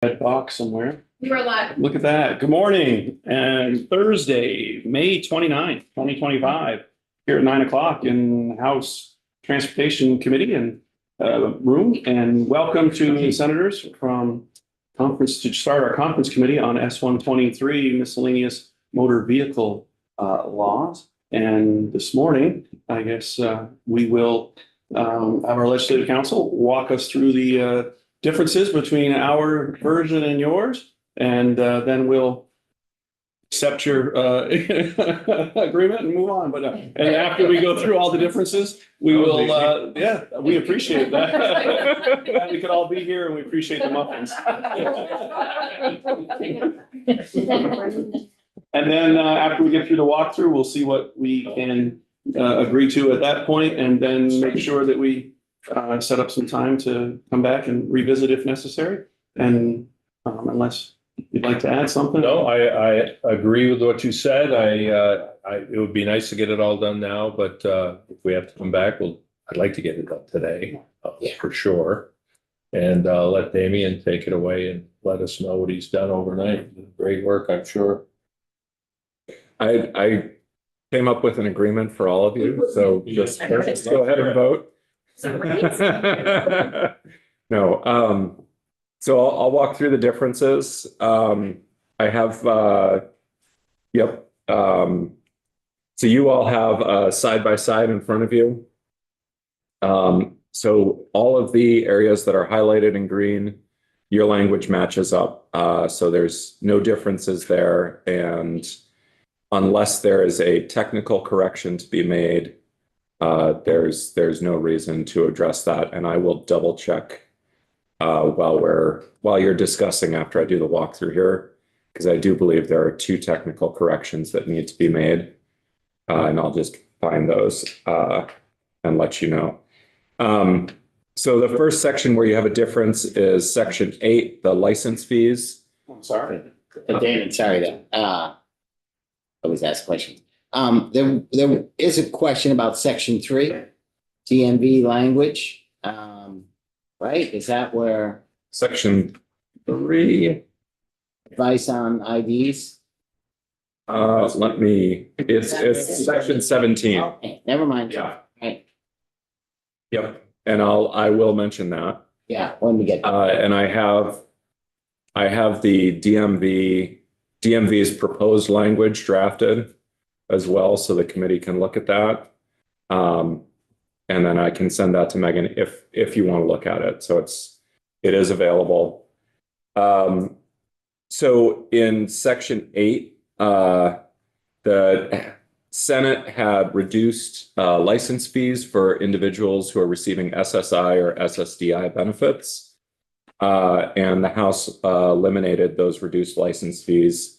Red box somewhere. You are live. Look at that. Good morning. And Thursday, May 29th, 2025, here at 9 o'clock in House Transportation Committee and room. And welcome to the senators from conference to start our conference committee on S.123 miscellaneous motor vehicle laws. And this morning, I guess we will have our legislative council walk us through the differences between our version and yours, and then we'll accept your agreement and move on. But and after we go through all the differences, we will, yeah, we appreciate that. We could all be here, and we appreciate the muffins. And then after we get through the walkthrough, we'll see what we can agree to at that point, and then make sure that we set up some time to come back and revisit if necessary. And unless you'd like to add something. No, I agree with what you said. It would be nice to get it all done now, but if we have to come back, I'd like to get it done today, for sure. And let Damien take it away and let us know what he's done overnight. Great work, I'm sure. I came up with an agreement for all of you, so just go ahead and vote. No, so I'll walk through the differences. I have, yep. So you all have a side by side in front of you. So all of the areas that are highlighted in green, your language matches up. So there's no differences there. And unless there is a technical correction to be made, there's no reason to address that, and I will double check while you're discussing after I do the walkthrough here, because I do believe there are two technical corrections that need to be made, and I'll just find those and let you know. So the first section where you have a difference is section 8, the license fees. I'm sorry. Damon, sorry that I was asked questions. There is a question about section 3, DMV language. Right? Is that where Section 3. advice on IDs? It's section 17. Okay, never mind. Yeah. Right. Yep. And I will mention that. Yeah, when we get And I have the DMV's proposed language drafted as well, so the committee can look at that. And then I can send that to Megan if you want to look at it. So it is available. So in section 8, the Senate had reduced license fees for individuals who are receiving SSI or SSDI benefits. And the House eliminated those reduced license fees.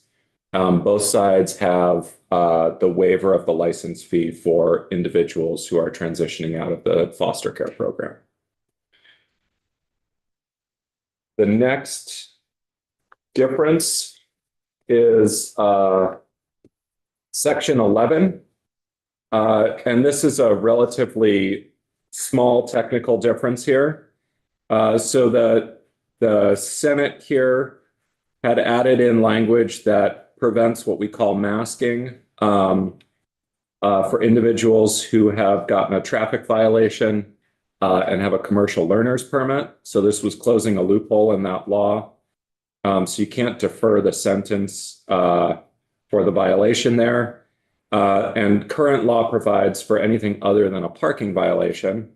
Both sides have the waiver of the license fee for individuals who are transitioning out of the foster care program. The next difference is section 11. And this is a relatively small technical difference here. So the Senate here had added in language that prevents what we call masking for individuals who have gotten a traffic violation and have a commercial learner's permit. So this was closing a loophole in that law. So you can't defer the sentence for the violation there. And current law provides for anything other than a parking violation.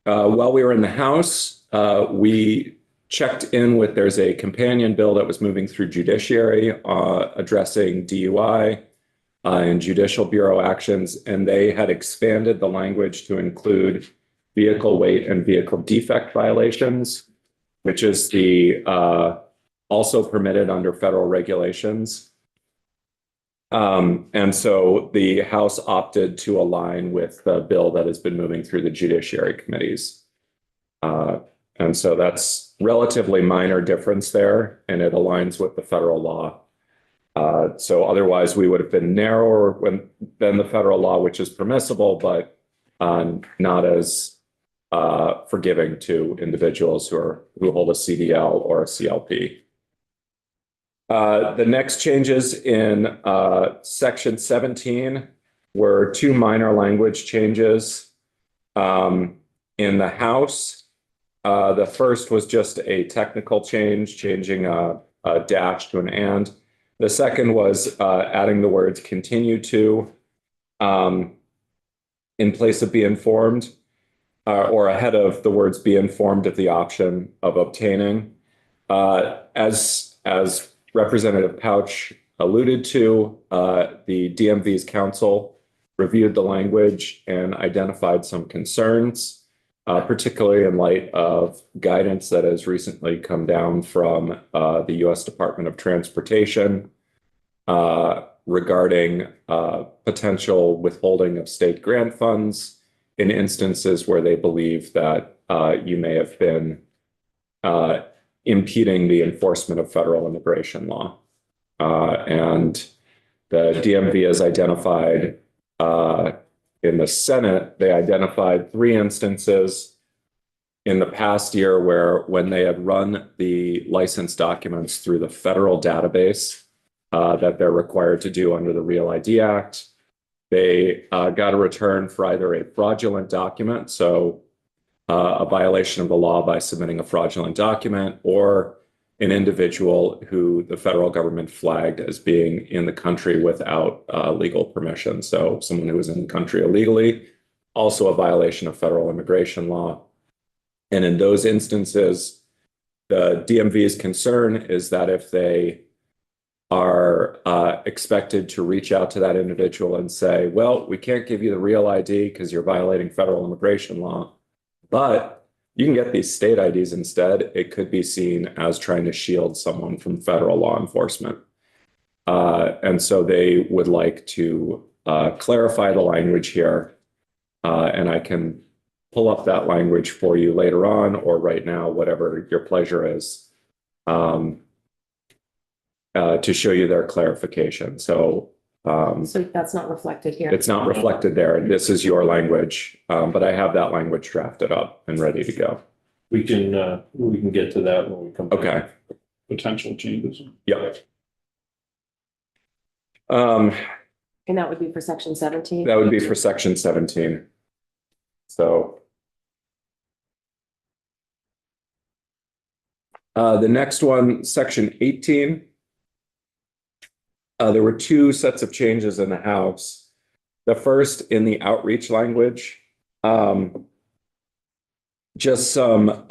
While we were in the House, we checked in with, there's a companion bill that was moving through judiciary addressing DUI and judicial bureau actions, and they had expanded the language to include vehicle weight and vehicle defect violations, which is the also permitted under federal regulations. And so the House opted to align with the bill that has been moving through the judiciary committees. And so that's relatively minor difference there, and it aligns with the federal law. So otherwise we would have been narrower than the federal law, which is permissible, but not as forgiving to individuals who hold a CDL or a CLP. The next changes in section 17 were two minor language changes in the House. The first was just a technical change, changing a dash to an and. The second was adding the words continue to in place of be informed, or ahead of the words be informed of the option of obtaining. As Representative Pouch alluded to, the DMV's council reviewed the language and identified some concerns, particularly in light of guidance that has recently come down from the U.S. Department of Transportation regarding potential withholding of state grant funds in instances where they believe that you may have been impeding the enforcement of federal immigration law. And the DMV has identified in the Senate, they identified 3 instances in the past year where when they had run the license documents through the federal database that they're required to do under the Real ID Act, they got a return for either a fraudulent document, so a violation of the law by submitting a fraudulent document, or an individual who the federal government flagged as being in the country without legal permission. So someone who was in the country illegally, also a violation of federal immigration law. And in those instances, the DMV's concern is that if they are expected to reach out to that individual and say, well, we can't give you the real ID because you're violating federal immigration law, but you can get these state IDs instead, it could be seen as trying to shield someone from federal law enforcement. And so they would like to clarify the language here. And I can pull up that language for you later on or right now, whatever your pleasure is, to show you their clarification. So that's not reflected here. it's not reflected there. This is your language, but I have that language drafted up and ready to go. We can get to that when we come back. Okay. Potential changes. Yep. And that would be for section 17? That would be for section 17. So the next one, section 18. There were 2 sets of changes in the House. The first in the outreach language, just some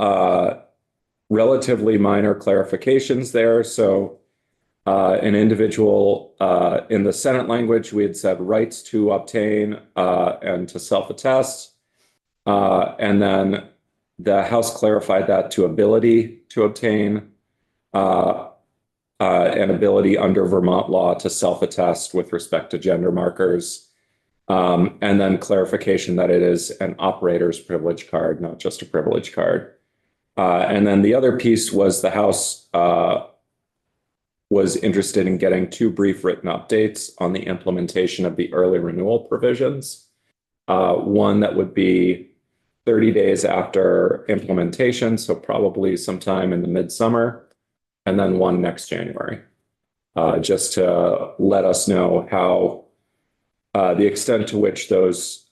relatively minor clarifications there. So an individual in the Senate language, we had said rights to obtain and to self-attest. And then the House clarified that to ability to obtain and ability under Vermont law to self-attest with respect to gender markers. And then clarification that it is an operator's privilege card, not just a privilege card. And then the other piece was the House was interested in getting 2 brief written updates on the implementation of the early renewal provisions. One that would be 30 days after implementation, so probably sometime in the midsummer, and then one next January, just to let us know how the extent to which those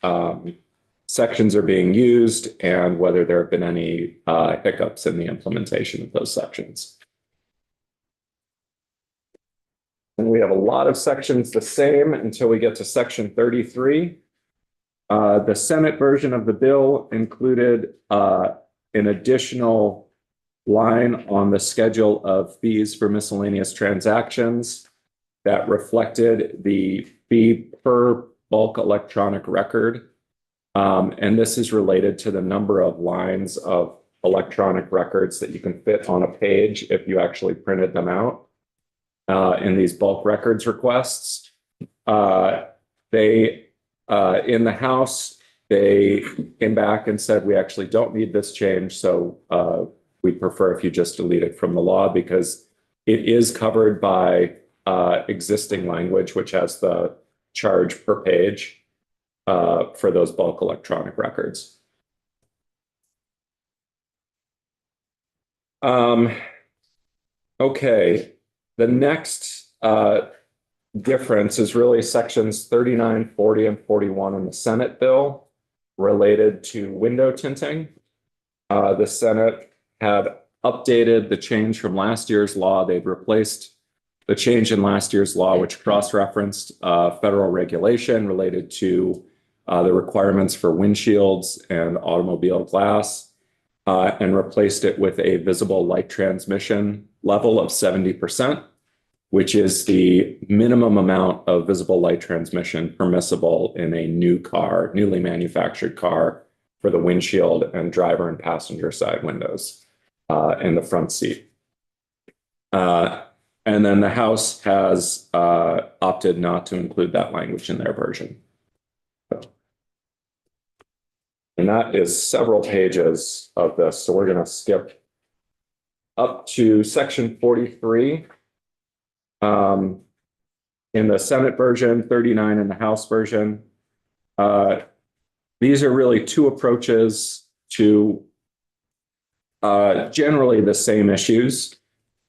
sections are being used and whether there have been any hiccups in the implementation of those sections. And we have a lot of sections the same until we get to section 33. The Senate version of the bill included an additional line on the schedule of fees for miscellaneous transactions that reflected the fee per bulk electronic record. And this is related to the number of lines of electronic records that you can fit on a page if you actually printed them out in these bulk records requests. In the House, they came back and said, we actually don't need this change. So we prefer if you just delete it from the law because it is covered by existing language, which has the charge per page for those bulk electronic records. Okay, the next difference is really sections 39, 40, and 41 in the Senate bill related to window tinting. The Senate had updated the change from last year's law. They'd replaced the change in last year's law, which cross-referenced federal regulation related to the requirements for windshields and automobile glass, and replaced it with a visible light transmission level of 70%, which is the minimum amount of visible light transmission permissible in a new car, newly manufactured car, for the windshield and driver and passenger side windows in the front seat. And then the House has opted not to include that language in their version. And that is several pages of this. So we're going to skip up to section 43 in the Senate version, 39 in the House version. These are really two approaches to generally the same issues.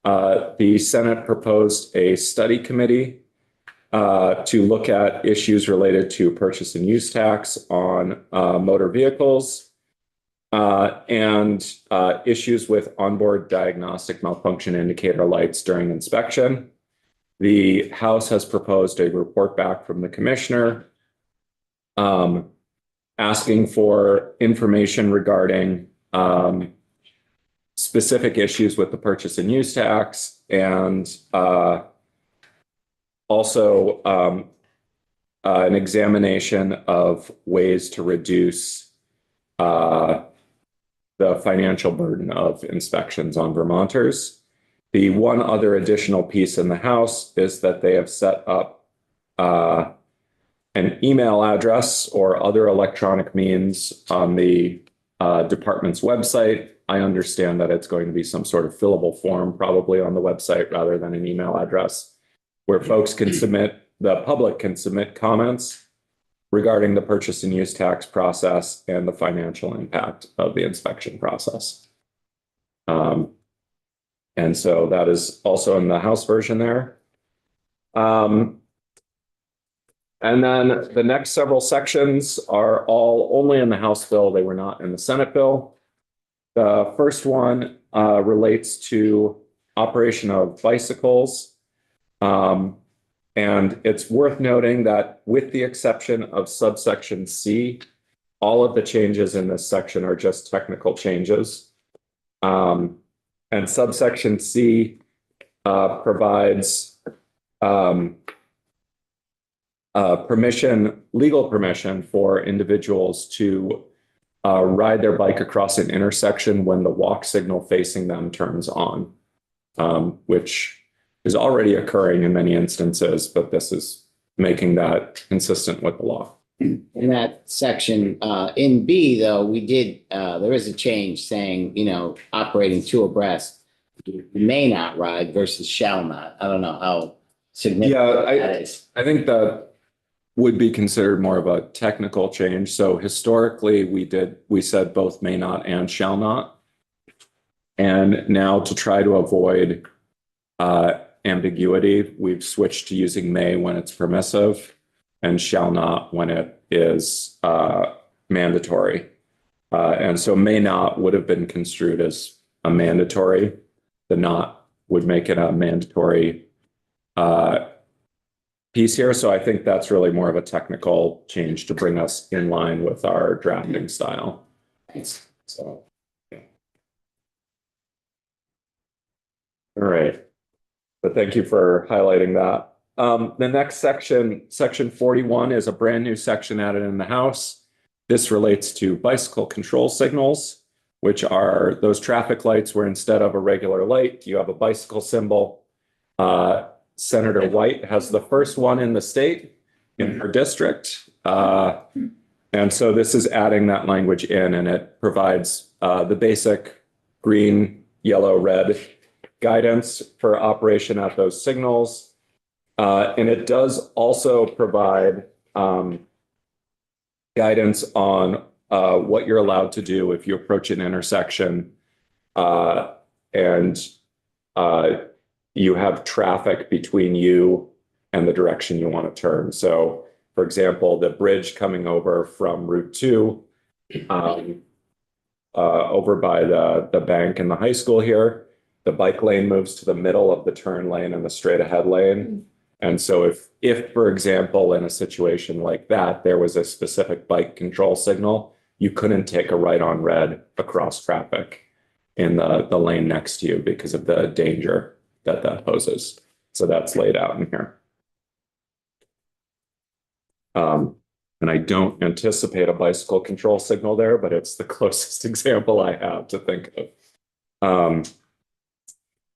The Senate proposed a study committee to look at issues related to purchase and use tax on motor vehicles and issues with onboard diagnostic malfunction indicator lights during inspection. The House has proposed a report back from the commissioner asking for information regarding specific issues with the purchase and use tax, and also an examination of ways to reduce the financial burden of inspections on Vermonters. The one other additional piece in the House is that they have set up an email address or other electronic means on the department's website. I understand that it's going to be some sort of fillable form probably on the website rather than an email address where folks can submit, the public can submit comments regarding the purchase and use tax process and the financial impact of the inspection process. And so that is also in the House version there. And then the next several sections are all only in the House bill. They were not in the Senate bill. The first one relates to operation of bicycles. And it's worth noting that with the exception of subsection C, all of the changes in this section are just technical changes. And subsection C provides legal permission for individuals to ride their bike across an intersection when the walk signal facing them turns on, which is already occurring in many instances, but this is making that consistent with the law. In that section, in B, though, we did, there is a change saying, operating two abreast, you may not ride versus shall not. I don't know how significant that is. I think that would be considered more of a technical change. So historically, we said both may not and shall not. And now to try to avoid ambiguity, we've switched to using may when it's permissive and shall not when it is mandatory. And so may not would have been construed as a mandatory. The not would make it a mandatory piece here. So I think that's really more of a technical change to bring us in line with our drafting style. Thanks. So, yeah. All right. But thank you for highlighting that. The next section, section 41, is a brand new section added in the House. This relates to bicycle control signals, which are those traffic lights where instead of a regular light, you have a bicycle symbol. Senator White has the first one in the state in her district. And so this is adding that language in, and it provides the basic green, yellow, red guidance for operation at those signals. And it does also provide guidance on what you're allowed to do if you approach an intersection and you have traffic between you and the direction you want to turn. So, for example, the bridge coming over from Route 2 over by the bank and the high school here, the bike lane moves to the middle of the turn lane and the straight ahead lane. And so if, for example, in a situation like that, there was a specific bike control signal, you couldn't take a right on red across traffic in the lane next to you because of the danger that poses. So that's laid out in here. And I don't anticipate a bicycle control signal there, but it's the closest example I have to think of.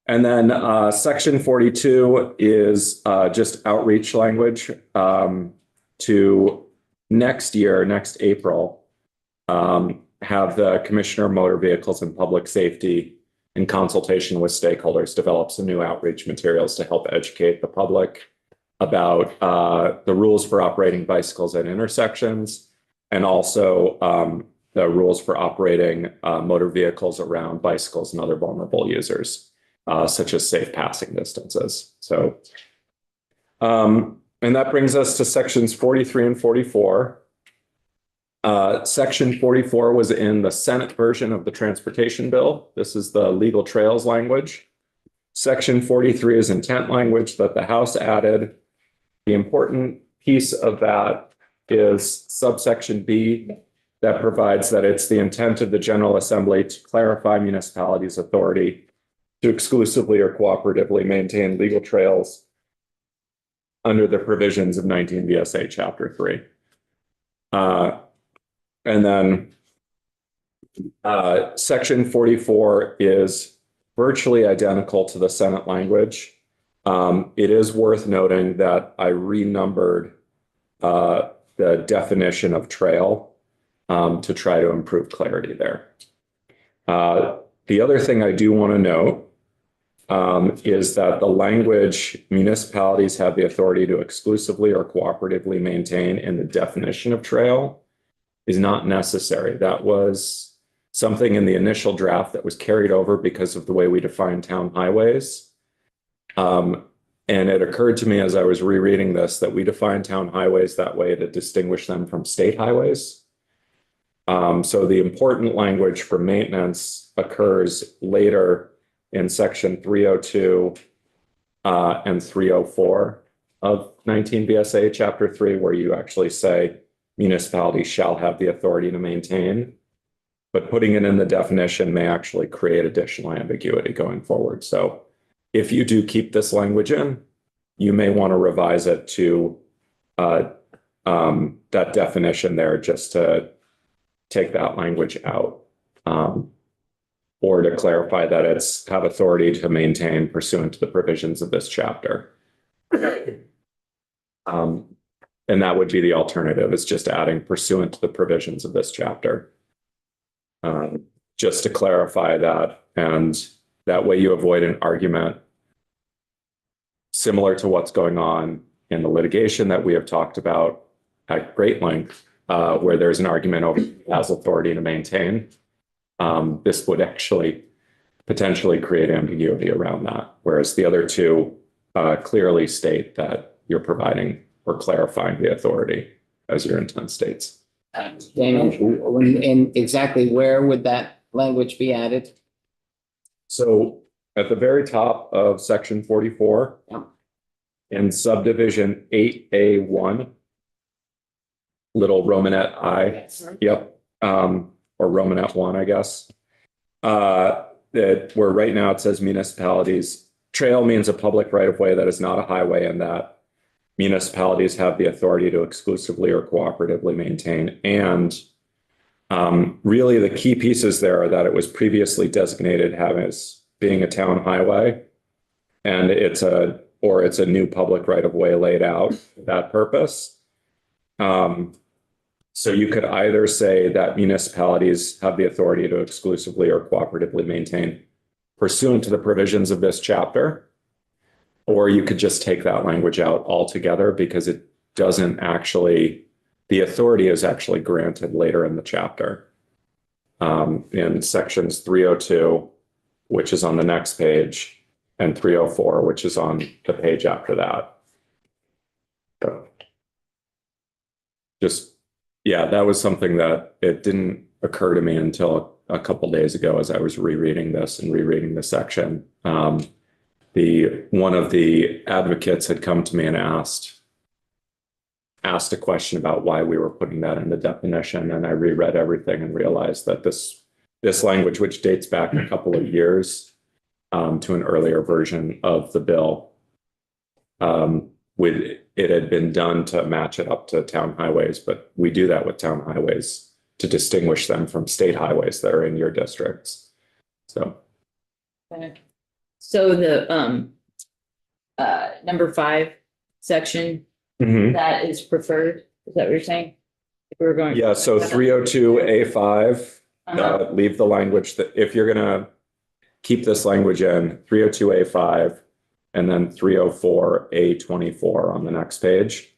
And then section 42 is just outreach language to next year, next April, have the Commissioner of Motor Vehicles and Public Safety in consultation with stakeholders develop some new outreach materials to help educate the public about the rules for operating bicycles at intersections, and also the rules for operating motor vehicles around bicycles and other vulnerable users, such as safe passing distances. So, and that brings us to sections 43 and 44. Section 44 was in the Senate version of the transportation bill. This is the legal trails language. Section 43 is intent language that the House added. The important piece of that is subsection B that provides that it's the intent of the General Assembly to clarify municipalities' authority to exclusively or cooperatively maintain legal trails under the provisions of 19 VSA Chapter 3. And then section 44 is virtually identical to the Senate language. It is worth noting that I renumbered the definition of trail to try to improve clarity there. The other thing I do want to note is that the language municipalities have the authority to exclusively or cooperatively maintain in the definition of trail is not necessary. That was something in the initial draft that was carried over because of the way we define town highways. And it occurred to me as I was rereading this that we define town highways that way to distinguish them from state highways. So the important language for maintenance occurs later in section 302 and 304 of 19 VSA Chapter 3, where you actually say municipalities shall have the authority to maintain, but putting it in the definition may actually create additional ambiguity going forward. So if you do keep this language in, you may want to revise it to that definition there just to take that language out, or to clarify that it's have authority to maintain pursuant to the provisions of this chapter. And that would be the alternative, is just adding pursuant to the provisions of this chapter. Just to clarify that, and that way you avoid an argument similar to what's going on in the litigation that we have talked about at great length, where there's an argument over who has authority to maintain. This would actually potentially create ambiguity around that, whereas the other two clearly state that you're providing or clarifying the authority as your intent states. Daniel, and exactly where would that language be added? So at the very top of section 44, in subdivision 8A1, little Romanet I, yep, or Romanet 1, I guess, that where right now it says municipalities, trail means a public right-of-way that is not a highway, and that municipalities have the authority to exclusively or cooperatively maintain. And really the key pieces there are that it was previously designated as being a town highway, and it's a new public right-of-way laid out for that purpose. So you could either say that municipalities have the authority to exclusively or cooperatively maintain pursuant to the provisions of this chapter, or you could just take that language out altogether because it doesn't actually, the authority is actually granted later in the chapter. In sections 302, which is on the next page, and 304, which is on the page after that. So just, yeah, that was something that it didn't occur to me until a couple days ago as I was rereading this and rereading the section. One of the advocates had come to me and asked a question about why we were putting that in the definition, and I reread everything and realized that this language, which dates back a couple of years to an earlier version of the bill, it had been done to match it up to town highways, but we do that with town highways to distinguish them from state highways that are in your districts. So. So the number 5 section, that is preferred, is that what you're saying? If we were going. Yeah, so 302A5, Uh-huh. leave the language that if you're gonna keep this language in 302A5 and then 304A24 on the next page.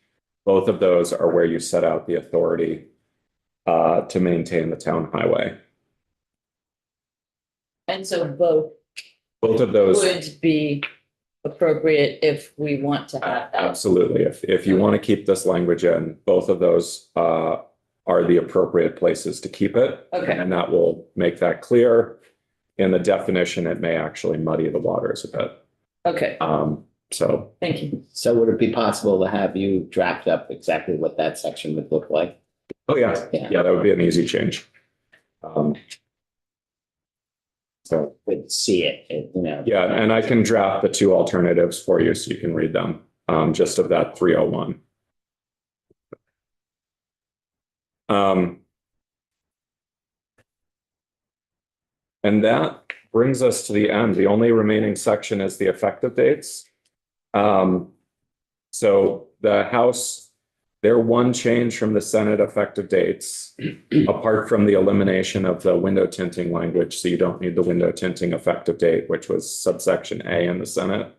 Both of those are where you set out the authority to maintain the town highway. And so both Both of those, would be appropriate if we want to have that. absolutely. If you want to keep this language in, both of those are the appropriate places to keep it. Okay. And that will make that clear. In the definition, it may actually muddy the waters a bit. Okay, So, thank you. So would it be possible to have you draft up exactly what that section would look like? oh yeah, Yeah. that would be an easy change. So, Would see it, yeah, and I can draft the 2 alternatives for you so you can read them, just of that 301. And that brings us to the end. The only remaining section is the effective dates. So the House, their one change from the Senate effective dates, apart from the elimination of the window tinting language, so you don't need the window tinting effective date, which was subsection A in the Senate,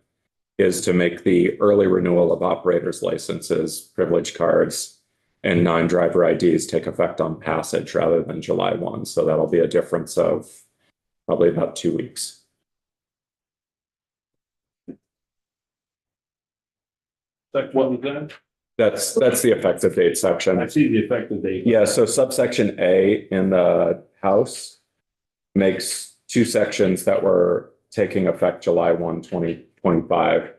is to make the early renewal of operators' licenses, privilege cards, and non-driver IDs take effect on passage rather than July 1. So that'll be a difference of probably about 2 weeks. Like what was that? That's the effective date section. I see the effective date. Yeah, so subsection A in the House makes 2 sections that were taking effect July 1, 2025,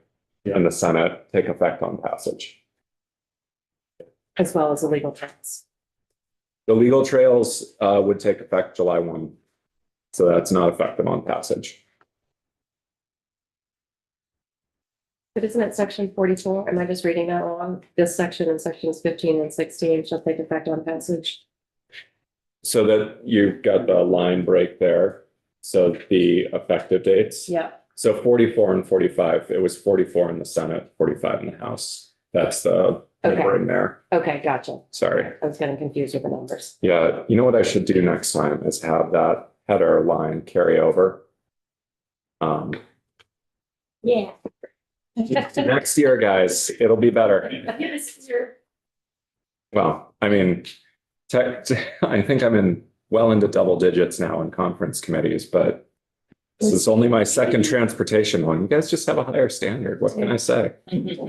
and the Senate take effect on passage. As well as the legal trails. The legal trails would take effect July 1. So that's not effective on passage. But isn't it section 44? Am I just reading that wrong? This section and sections 15 and 16 shall take effect on passage. So that you've got the line break there. So the effective dates. Yeah. So 44 and 45, it was 44 in the Senate, 45 in the House. That's the number in there. Okay, gotcha. Sorry. I was getting confused with the numbers. Yeah, you know what I should do next time is have that header line carry over. Yeah. Next year, guys, it'll be better. Well, I mean, I think I'm well into double digits now in conference committees, but this is only my second transportation one. You guys just have a higher standard. What can I say? And It's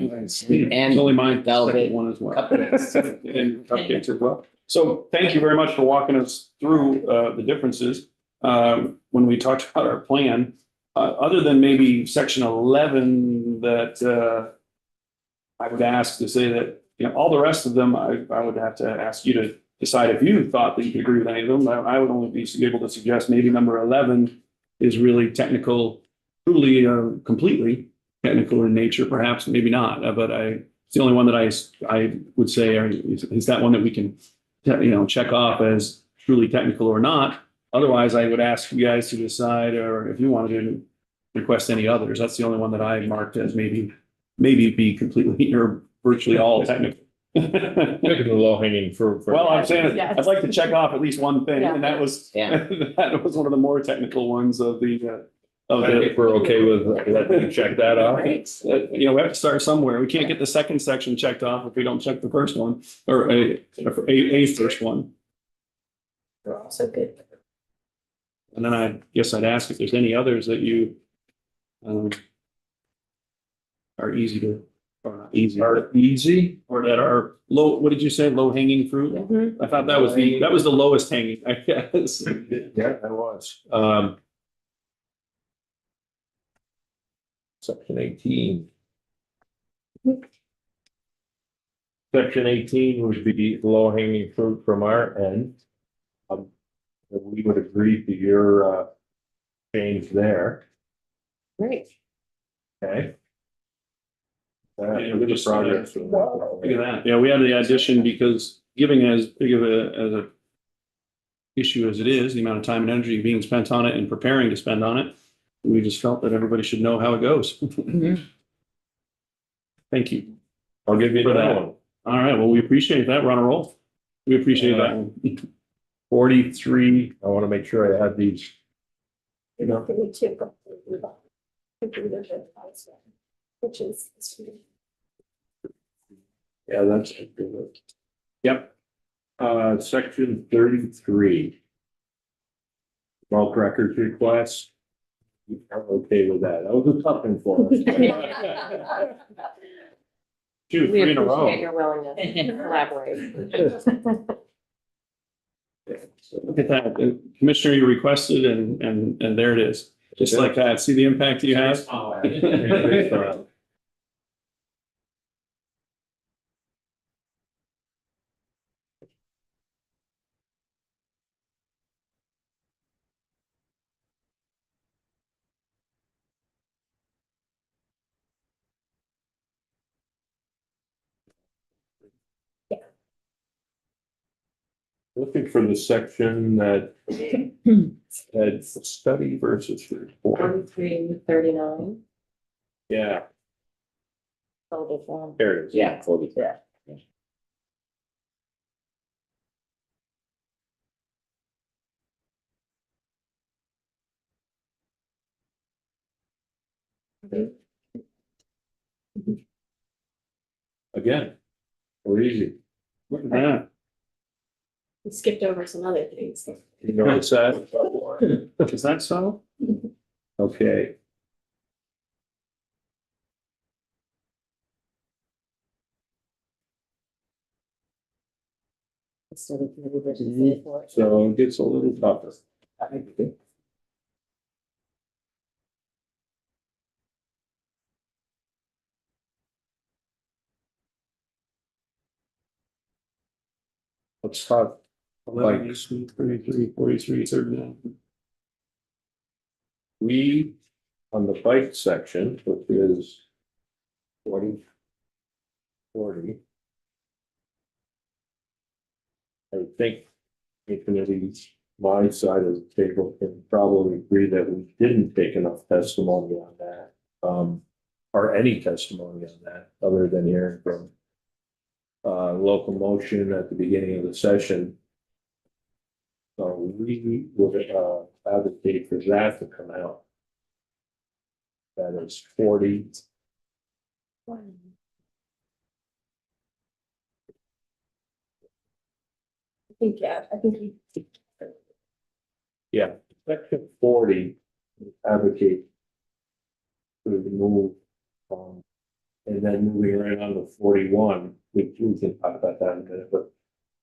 only mine, Velvet one as well. cupcakes. And cupcakes as well. So thank you very much for walking us through the differences. When we talked about our plan, other than maybe section 11 that I would ask to say that, all the rest of them, I would have to ask you to decide if you thought that you could agree with any of them. I would only be able to suggest maybe number 11 is really technical, truly, completely technical in nature, perhaps, maybe not, but it's the only one that I would say is that one that we can, check off as truly technical or not. Otherwise, I would ask you guys to decide, or if you wanted to request any others. That's the only one that I marked as maybe be completely or virtually all technical. Look at the low hanging fruit. Well, I'm saying Yeah. I'd like to check off at least one thing, Yeah. and that was Yeah. that was one of the more technical ones of the. If we're okay with letting you check that off. Right. We have to start somewhere. We can't get the second section checked off if we don't check the first one, or a first one. They're also good. And then I guess I'd ask if there's any others that you are easy to, or not easy, Are easy? or that are low, what did you say, low hanging fruit? Mhm. I thought that was the lowest hanging, I guess. Yeah, I was. Section 18. Section 18 would be low hanging fruit from our end. We would agree to your change there, Great. okay? Yeah, we just- Progress. Look at that. Yeah, we had the addition because giving as big of a issue as it is, the amount of time and energy being spent on it and preparing to spend on it, we just felt that everybody should know how it goes. Thank you. I'll give you For that. that one. All right, well, we appreciate that. We're on a roll. We appreciate that one. 43, I want to make sure I have these. Me too. Which is. Yeah, that's good. Yep. Section 33. Bulk records request. I'm okay with that. That was a tough one for us. two, We 3 in a row. appreciate your willingness to collaborate. Look at that. Commissioner, you requested and there it is. Just like that. See the impact you have? Looking for the section that had study versus report. 43, 39. Yeah, Oh, this one. there it is. Yeah, 40. Yeah. Again, we're easy. Look at that. We skipped over some other things. You know what's that? Is that so? Okay. Instead of committee versus Mhm. city board. So it gets a little tougher. Let's talk 11, bikes. 33, 43, 39. We, on the bike section, which is 40. I think the committee, my side of the table can probably agree that we didn't take enough testimony on that. Or any testimony on that, other than hearing from local motion at the beginning of the session. So we would advocate for that to come out. That is 40. I think we. Yeah, section 40 advocate to remove, and then moving right on to 41, we can talk about that in a minute, but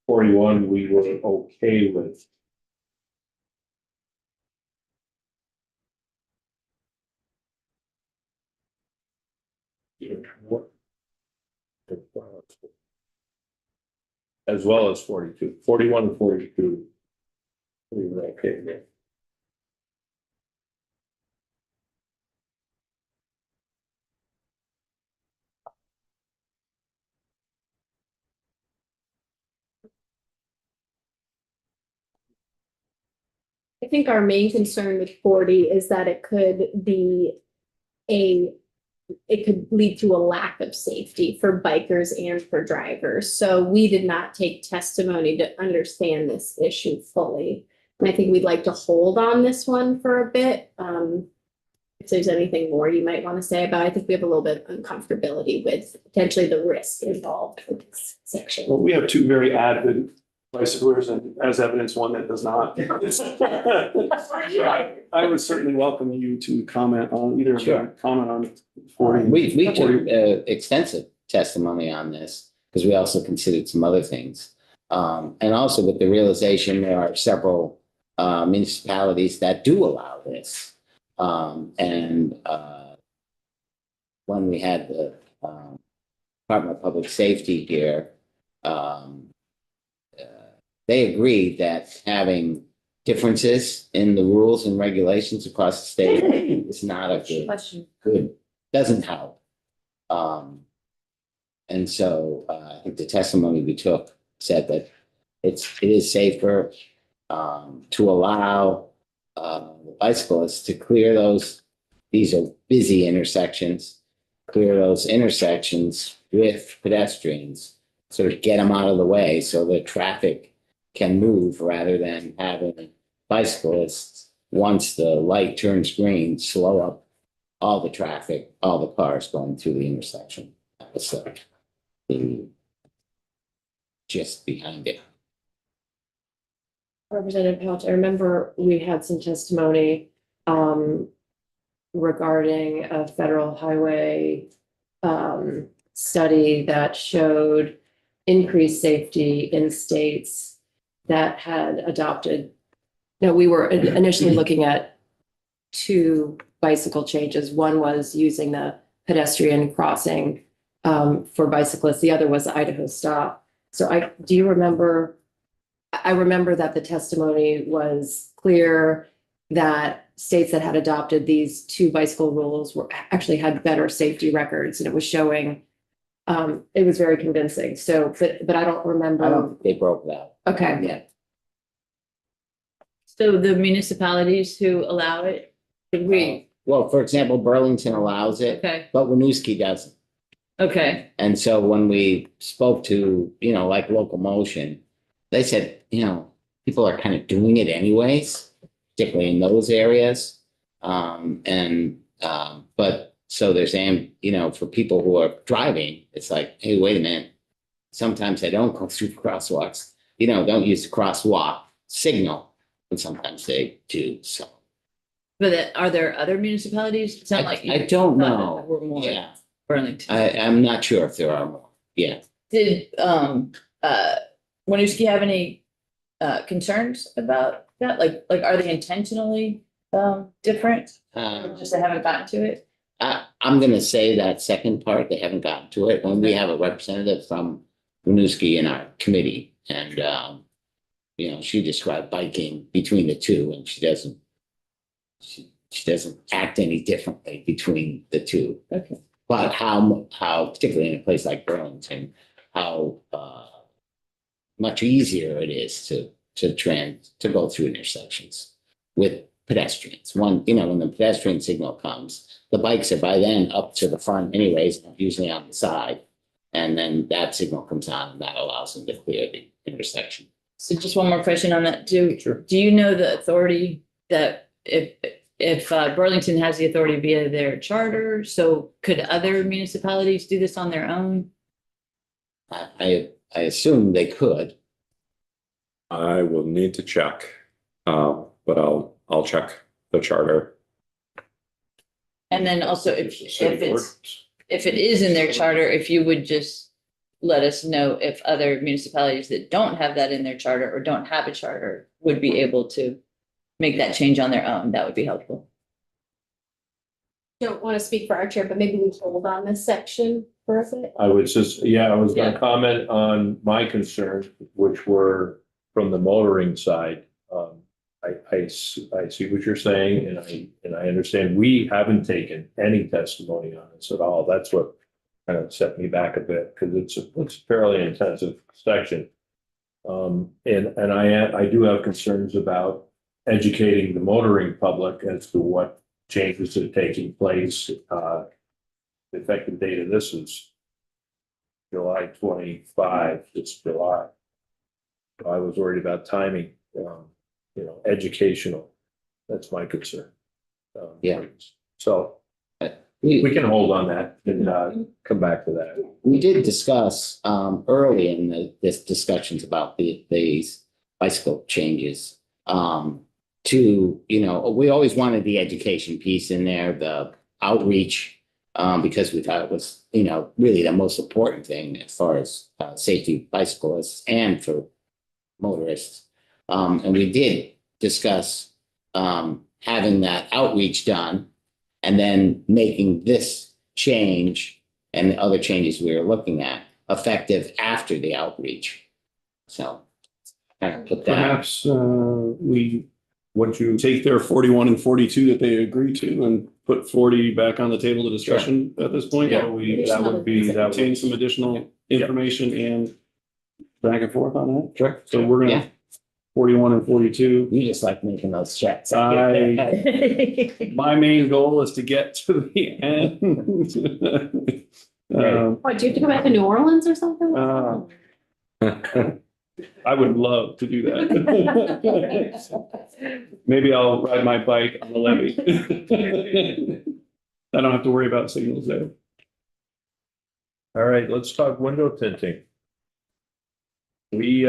41 we were okay with. What? As well as 42, 41 and 42. We were okay with. I think our main concern with 40 is that it could be it could lead to a lack of safety for bikers and for drivers. So we did not take testimony to understand this issue fully. And I think we'd like to hold on this one for a bit. If there's anything more you might want to say about it, I think we have a little bit of uncomfortability with potentially the risk involved with this section. Well, we have two very avid bicyclers and as evidence, one that does not. I would certainly welcome you to comment on either of Sure. them, comment on 40. We took extensive testimony on this because we also considered some other things. And also with the realization there are several municipalities that do allow this. When we had the Department of Public Safety here, they agreed that having differences in the rules and regulations across the state is not a good, doesn't help. And so I think the testimony we took said that it is safer to allow the bicyclists to clear those. These are busy intersections, clear those intersections with pedestrians, sort of get them out of the way so the traffic can move rather than having bicyclists, once the light turns green, slow up all the traffic, all the cars going through the intersection. That was the gist behind it. Representative Couch, I remember we had some testimony regarding a federal highway study that showed increased safety in states that had adopted. No, we were initially looking at two bicycle changes. One was using the pedestrian crossing for bicyclists. The other was the Idaho stop. So do you remember? I remember that the testimony was clear that states that had adopted these two bicycle rules were actually had better safety records, and it was showing. It was very convincing. So, but I don't remember. I don't think they broke that. Okay. Yeah. So the municipalities who allow it, did we, Well, for example, Burlington allows it, okay, but Winooski doesn't. okay, And so when we spoke to, like Locomotion, they said, people are kind of doing it anyways, particularly in those areas. But so they're saying, for people who are driving, it's like, hey, wait a minute. Sometimes they don't go through crosswalks, don't use the crosswalk signal. And sometimes they do, so. but are there other municipalities? It's not like. I don't thought know. there were more. Yeah, Burlington. I'm not sure if there are more. Yeah. Did Winooski have any concerns about that? Like are they intentionally different? Or just they haven't gotten to it? I'm gonna say that second part, they haven't gotten to it. When we have a representative from Winooski in our committee, and she described biking between the two, and she doesn't act any differently between the two. Okay. But how particularly in a place like Burlington, how much easier it is to go through intersections with pedestrians. When the pedestrian signal comes, the bikes are by then up to the front anyways, usually on the side. And then that signal comes on and that allows them to clear the intersection. So just one more question on that. Do you know the authority that if Burlington has the authority via their charter, so could other municipalities do this on their own? I assume they could. I will need to check, but I'll check the charter. And then also if it is in their charter, if you would just let us know if other municipalities that don't have that in their charter or don't have a charter would be able to make that change on their own, that would be helpful. Don't want to speak for our chair, but maybe we hold on this section for a bit. I was gonna Yeah. comment on my concerns, which were from the motoring side. I see what you're saying, and I understand we haven't taken any testimony on this at all. That's what kind of set me back a bit, because it's a fairly intensive section. And I do have concerns about educating the motoring public as to what changes are taking place. The effective date of this is July 25, it's July. I was worried about timing, educational. That's my concern. Yeah. So We can hold on that and come back to that. We did discuss early in this discussions about these bicycle changes. To, we always wanted the education piece in there, the outreach, because we thought it was, really the most important thing as far as safety bicyclists and for motorists. And we did discuss having that outreach done and then making this change and the other changes we were looking at effective after the outreach. So kind of put that. Perhaps we Once you, take their 41 and 42 that they agreed to and put 40 back on the table to discussion at this point. Yeah, That would that obtain would, some additional information and back and forth on that. sure. So we're Yeah. gonna 41 and 42. You just like making those checks. My main goal is to get to the end. What, do you have to go back to New Orleans or something? I would love to do that. Maybe I'll ride my bike on the levee. I don't have to worry about signals there. All right, let's talk window tinting. We,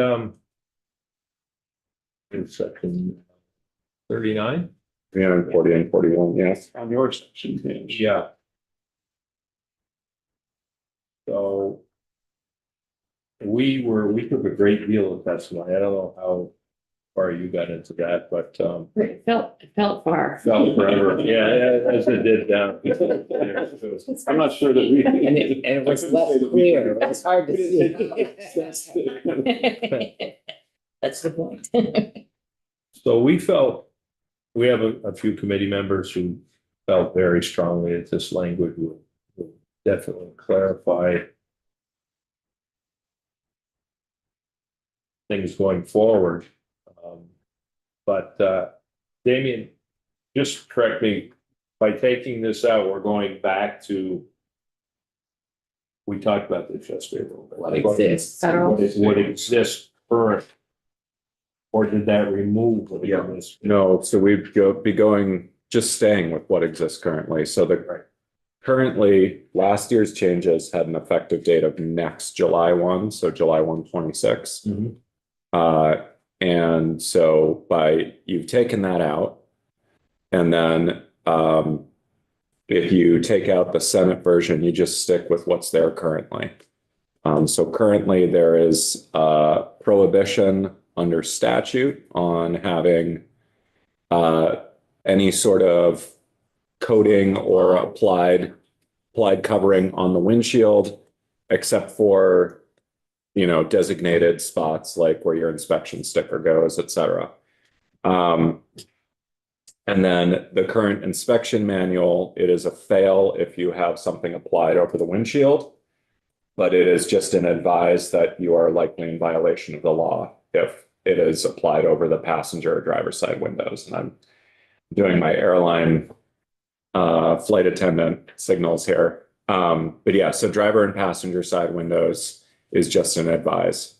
in section 39? 340 and 41, yes. On your section, Paige. Yeah. So we took a great deal of testimony. I don't know how far you got into that, but It felt far. felt forever. Yeah, as it did down. I'm not sure that we. And it was less clear. It was hard to see. That's the point. So we have a few committee members who felt very strongly that this language will definitely clarify things going forward. But Damien, just correct me, by taking this out, we're going back to, we talked about this yesterday a little bit. What exists. Federal. What exists current. Or did that remove what Yeah. exists? No, so we'd be going, just staying with what exists currently. So currently, last year's changes had an effective date of next July 1, so July 1, 26. Mhm. And so you've taken that out. And then if you take out the Senate version, you just stick with what's there currently. So currently there is prohibition under statute on having any sort of coating or applied covering on the windshield, except for, designated spots like where your inspection sticker goes, et cetera. And then the current inspection manual, it is a fail if you have something applied over the windshield, but it is just an advise that you are likely in violation of the law if it is applied over the passenger or driver's side windows. And I'm doing my airline flight attendant signals here. But yeah, so driver and passenger side windows is just an advise.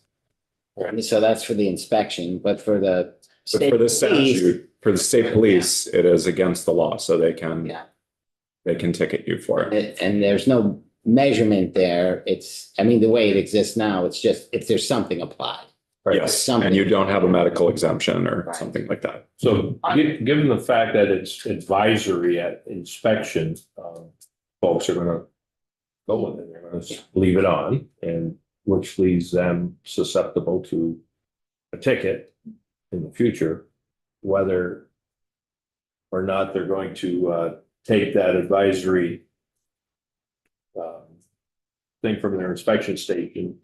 So that's for the inspection, but for the But for the state police, statute, for the state police, it is against the law, so they can ticket you for it. and there's no measurement there. The way it exists now, it's just if there's something applied. Yes, and you don't have a medical exemption or something like that. So given the fact that it's advisory at inspection, folks are gonna go with it, they're gonna leave it on, and which leaves them susceptible to a ticket in the future, whether or not they're going to take that advisory thing from their inspection station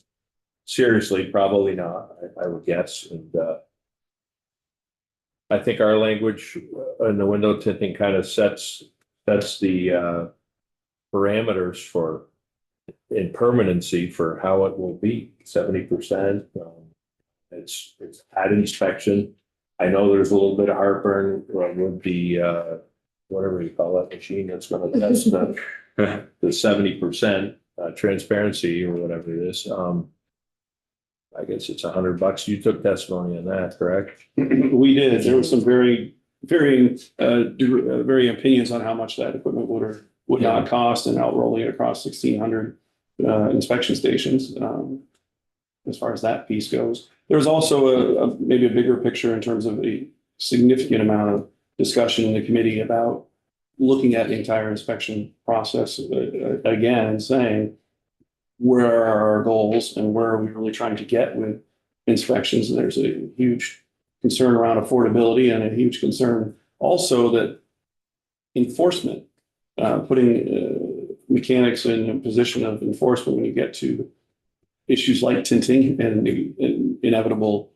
seriously, probably not, I would guess. And I think our language in the window tinting kind of sets the parameters for in permanency for how it will be 70%. It's at inspection. I know there's a little bit of heartburn with the whatever you call that machine that's going to test the 70% transparency or whatever it is. I guess it's $100. You took testimony on that, correct? We did. There was some very opinions on how much that equipment would would not cost and outrolling it across 1,600 inspection stations. As far as that piece goes, there's also maybe a bigger picture in terms of a significant amount of discussion in the committee about looking at the entire inspection process again and saying, where are our goals and where are we really trying to get with inspections? And there's a huge concern around affordability and a huge concern also that enforcement, putting mechanics in a position of enforcement when you get to issues like tinting and the inevitable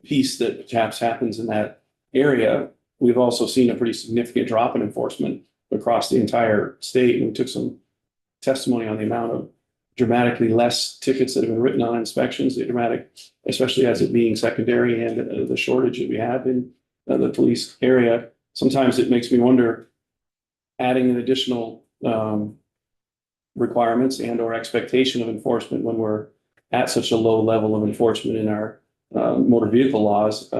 piece that perhaps happens in that area. We've also seen a pretty significant drop in enforcement across the entire state. And we took some testimony on the amount of dramatically less tickets that have been written on inspections, the dramatic, especially as it being secondary and the shortage that we have in the police area. Sometimes it makes me wonder, adding an additional requirements and or expectation of enforcement when we're at such a low level of enforcement in our motor vehicle laws,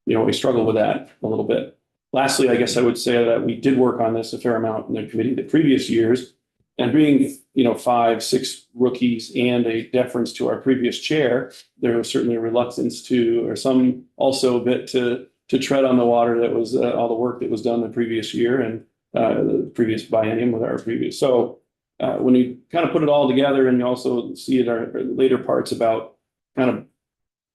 we struggle with that a little bit. Lastly, I guess I would say that we did work on this a fair amount in the committee the previous years, and being 5, 6 rookies and a deference to our previous chair, there was certainly a reluctance to, or some also a bit to tread on the water that was all the work that was done the previous year and the previous biennium with our previous. So when you kind of put it all together, and you also see it our later parts about kind of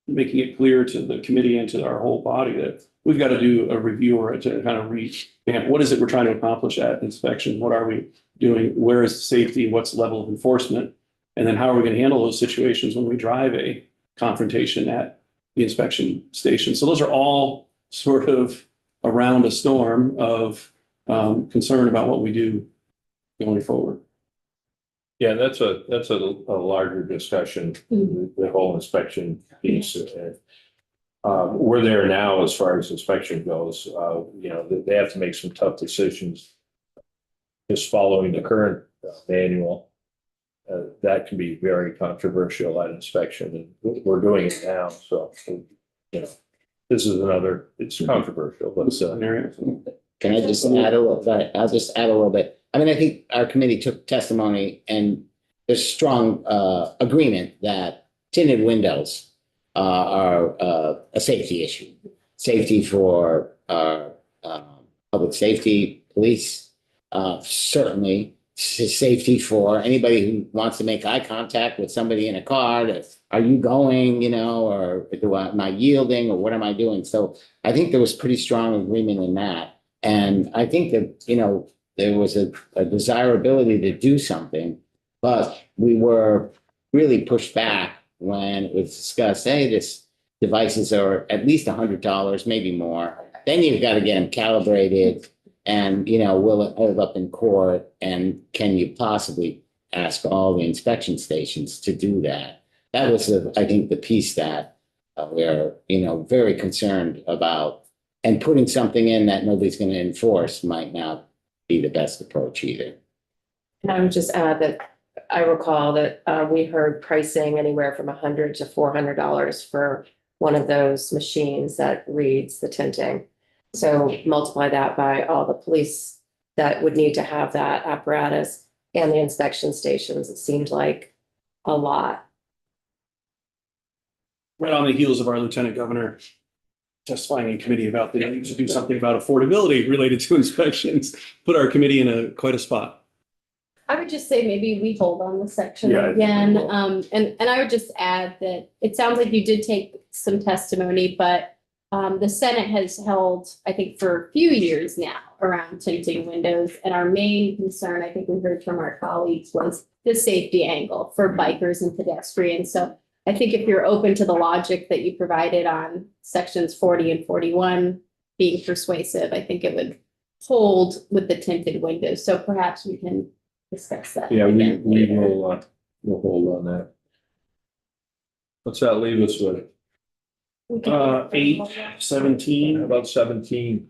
making it clear to the committee and to our whole body that we've got to do a review or to kind of revamp what is it we're trying to accomplish at inspection? What are we doing? Where is the safety? What's the level of enforcement? And then how are we going to handle those situations when we drive a confrontation at the inspection station? So those are all sort of around a storm of concern about what we do going forward. Yeah, that's a larger discussion, the whole inspection piece. We're there now as far as inspection goes. They have to make some tough decisions. Just following the current manual, that can be very controversial at inspection, and we're doing it now. So, this is another. It's controversial, but Can I just add a little bit? I'll just add a little bit. I mean, I think our committee took testimony, and there's strong agreement that tinted windows are a safety issue. Safety for public safety, police, certainly safety for anybody who wants to make eye contact with somebody in a car. Are you going, or am I yielding, or what am I doing? So I think there was pretty strong agreement in that. And I think that, there was a desirability to do something, but we were really pushed back when it was discussed, hey, this devices are at least $100, maybe more. Then you've got to get them calibrated and, will it hold up in court? And can you possibly ask all the inspection stations to do that? That was, I think, the piece that we're, very concerned about. And putting something in that nobody's going to enforce might not be the best approach either. And I would just add that I recall that we heard pricing anywhere from $100 to $400 for one of those machines that reads the tinting. So multiply that by all the police that would need to have that apparatus and the inspection stations. It seemed like a lot. Right on the heels of our lieutenant governor testifying in committee about the need to do something about affordability related to inspections, put our committee in quite a spot. I would just say maybe we hold on the section Yeah, again. I think And I would just add that it sounds like you did take some testimony, but the Senate has held, I think, for a few years now around tinting windows. And our main concern, I think we heard from our colleagues, was the safety angle for bikers and pedestrians. So I think if you're open to the logic that you provided on sections 40 and 41 being persuasive, I think it would hold with the tinted windows. So perhaps we can discuss that. yeah, again we later. will we'll hold on that. What's that leave us with? We can- 8, 17. About 17.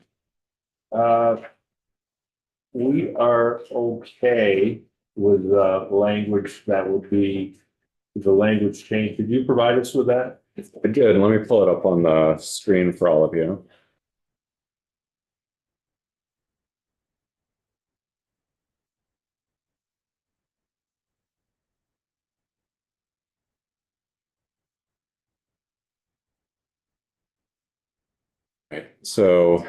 We are okay with language that would be the language change. Did you provide us with that? I did. Let me pull it up on the screen for all of you. Right, so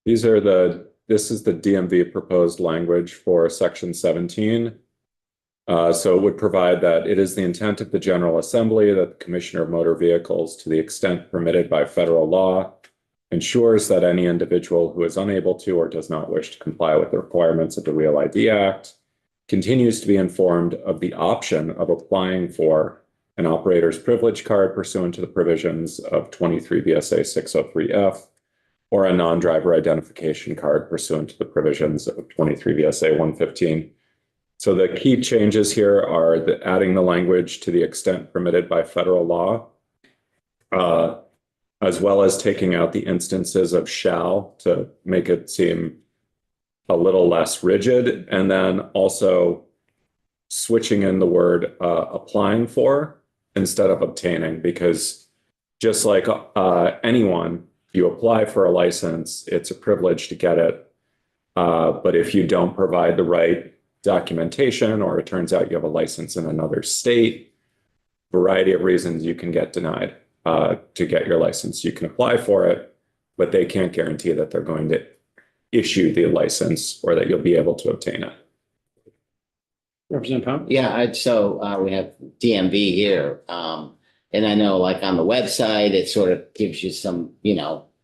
this is the DMV proposed language for section 17. So it would provide that it is the intent of the General Assembly that the Commissioner of Motor Vehicles, to the extent permitted by federal law, ensures that any individual who is unable to or does not wish to comply with the requirements of the Real ID Act continues to be informed of the option of applying for an operator's privilege card pursuant to the provisions of 23 VSA 603F or a non-driver identification card pursuant to the provisions of 23 VSA 115. So the key changes here are adding the language to the extent permitted by federal law, as well as taking out the instances of shall to make it seem a little less rigid, and then also switching in the word applying for instead of obtaining, because just like anyone, if you apply for a license, it's a privilege to get it. But if you don't provide the right documentation, or it turns out you have a license in another state, variety of reasons you can get denied to get your license. You can apply for it, but they can't guarantee that they're going to issue the license or that you'll be able to obtain it. Representative Pam? Yeah, so we have DMV here. And I know like on the website, it sort of gives you some,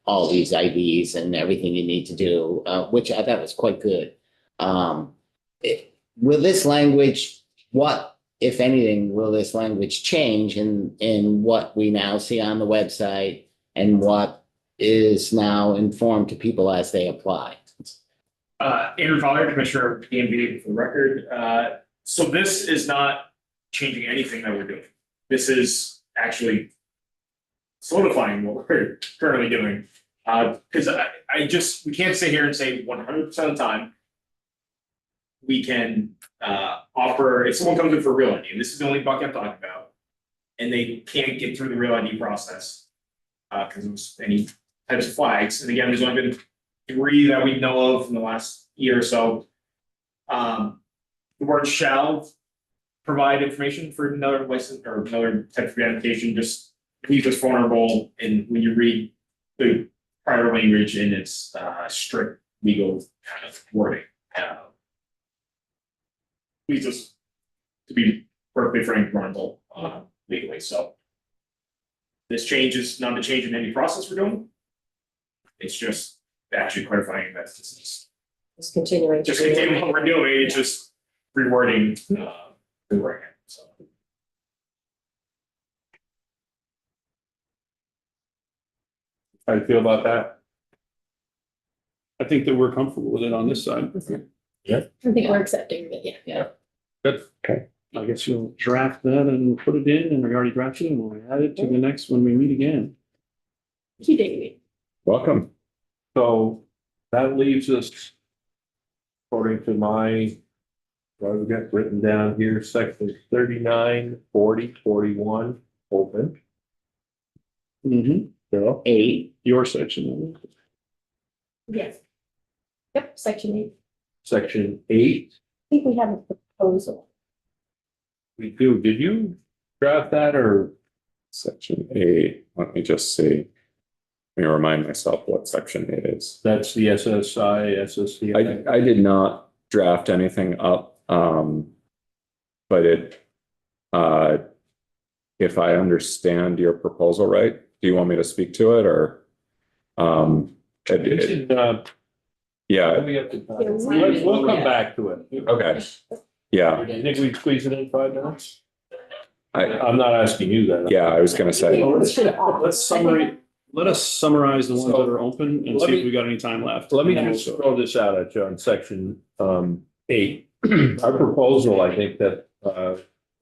all these IDs and everything you need to do, which I thought was quite good. Will this language, what, if anything, will this language change in what we now see on the website and what is now informed to people as they apply? Andrew Fowler, Commissioner of DMV for the record. So this is not changing anything that we're doing. This is actually solidifying what we're currently doing. Because we can't sit here and say 100% of the time we can offer, if someone comes in for real ID, and this is the only bucket I'm talking about, and they can't get through the real ID process because of any types of flags. And again, there's only been 3 that we know of in the last year or so. The word shall provide information for another license or another type of identification just leaves us vulnerable. And when you read the prior language in its strict legal kind of wording, leads us to be perfectly frank, vulnerable legally. So this change is not a change in any process we're doing. It's just actually clarifying that this is Just continuing. just continuing what we're doing. It's just rewording the wording. So. How do you feel about that? I think that we're comfortable with it on this side. I think we're accepting it, yeah. Good. Okay. I guess you'll draft that and put it in, and we already drafted it, and we'll add it to the next when we meet again. Keep it. Welcome. So that leaves us, according to what I've got written down here, section 39, 40, 41, open. Mm-hmm. Bill? 8. Your section. Yes. Yep, section 8. Section 8. I think we have a proposal. We do. Did you draft that or? Section 8, let me just see. Let me remind myself what section 8 is. That's the SSI, SSC. I did not draft anything up, but if I understand your proposal right, do you want me to speak to it or? Yeah, We'll come back to it. okay, yeah, You think we'd squeeze it in 5 minutes? I, I'm not asking you that. yeah, I was gonna say, Let us summarize the ones that are open and Let see me- if we got any time left. Let me just throw this out at you on section 8. Our proposal, I think that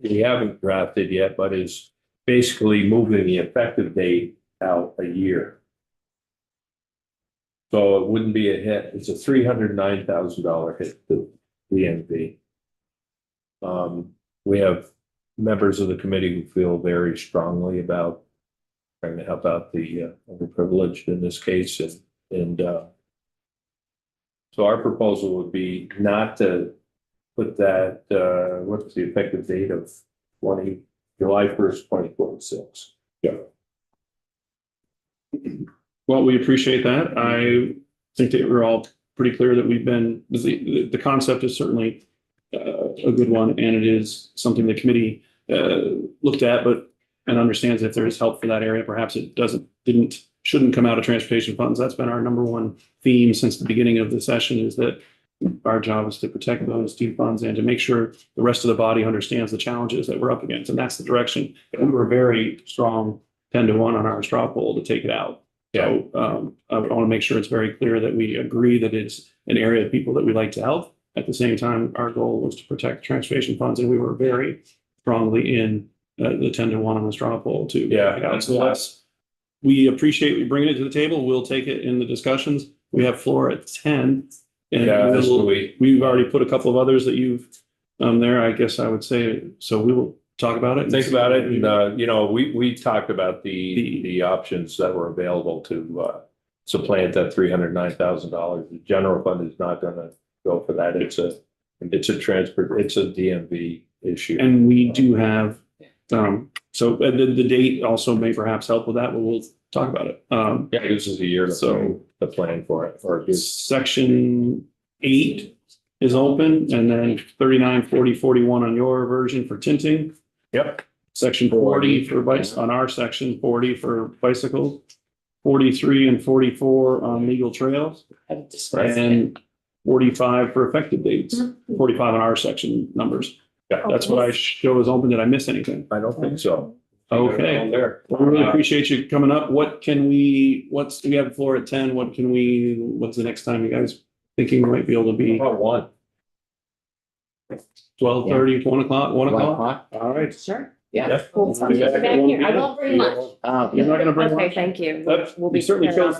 we haven't drafted yet, but is basically moving the effective date out a year. So it wouldn't be a hit. It's a $309,000 hit to the DMV. We have members of the committee who feel very strongly about trying to help out the underprivileged in this case, and so our proposal would be not to put that, what's the effective date of July 1st, 2026. yeah, Well, we appreciate that. I think that we're all pretty clear that we've been, the concept is certainly a good one, and it is something the committee looked at, and understands if there is help for that area, perhaps it shouldn't come out of transportation funds. That's been our number one theme since the beginning of the session, is that our job is to protect those deep funds and to make sure the rest of the body understands the challenges that we're up against. And that's the direction. And we were very strong 10-1 on our straw poll to take it out. So I want to make sure it's very clear that we agree that it's an area of people that we like to help. At the same time, our goal was to protect transportation funds, and we were very strongly in the 10-1 on the straw poll to Yeah. take it out. So we appreciate you bringing it to the table. We'll take it in the discussions. We have floor at 10. And Yeah, this week. we've already put a couple of others that you've there, I guess I would say. So we will talk about it. Think about it, and we talked about the options that were available to supplant that $309,000. The general fund is not gonna go for that. It's a DMV issue. And we do have, so the date also may perhaps help with that, but we'll talk about it. Yeah, this is a year to plan for it, or Section 8 is open, and then 39, 40, 41 on your version for tinting. Yep. Section 40 for bikes, on our section, 40 for bicycles, 43 and 44 on legal trails, and 45 for effective dates, 45 on our section numbers. Yeah, That's what I show is open. Did I miss anything? I don't think so. Okay. There. Well, we really appreciate you coming up. We have the floor at 10. What's the next time you guys thinking might be able to be? About 1. 12:30, 1 o'clock, 1 o'clock? All right. Sure. Yeah. Cool. Sounds good. Back here. I won't bring much. You're not gonna bring Okay, lunch? thank you. That's- We'll be you certainly prepared. chose the